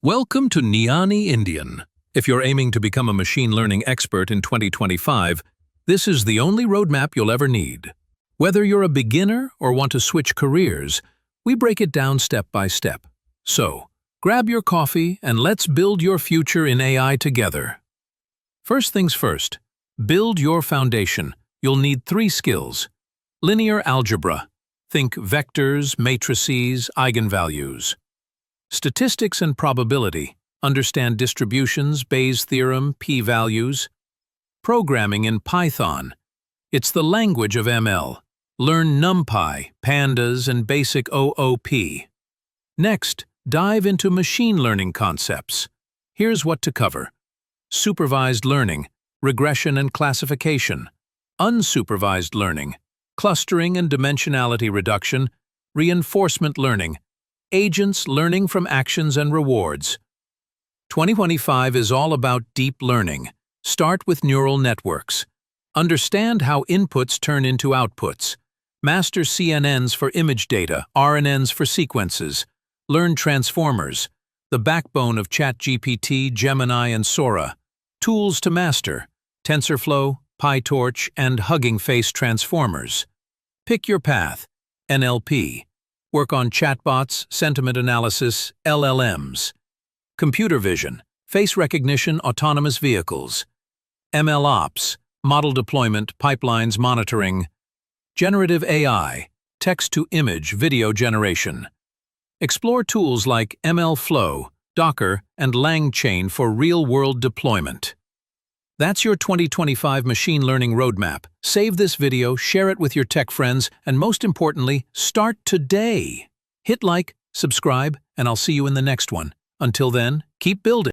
Welcome to Niani Indian. If you're aiming to become a machine learning expert in 2025, this is the only roadmap you'll ever need. Whether you're a beginner or want to switch careers, we break it down step by step. So, grab your coffee and let's build your future in AI together. First things first, build your foundation. You'll need 3 skills. Linear algebra. Think vectors, matrices, eigenvalues. Statistics and probability. Understand distributions, Bayes' theorem, p-values. Programming in Python. It's the language of ML. Learn NumPy, Pandas, and basic OOP. Next, dive into machine learning concepts. Here's what to cover. Supervised learning, regression and classification. Unsupervised learning, clustering and dimensionality reduction. Reinforcement learning, agents learning from actions and rewards. 2025 is all about deep learning. Start with neural networks. Understand how inputs turn into outputs. Master CNNs for image data, RNNs for sequences. Learn transformers, the backbone of ChatGPT, Gemini, and Sora. Tools to master, TensorFlow, PyTorch, and Hugging Face transformers. Pick your path, NLP. Work on chatbots, sentiment analysis, LLMs. Computer vision, face recognition, autonomous vehicles. MLOps, model deployment, pipelines monitoring. Generative AI, text-to-image video generation. Explore tools like MLflow, Docker, and LangChain for real-world deployment. That's your 2025 machine learning roadmap. Save this video, share it with your tech friends, and most importantly, start today. Hit like, subscribe, and I'll see you in the next one. Until then, keep building.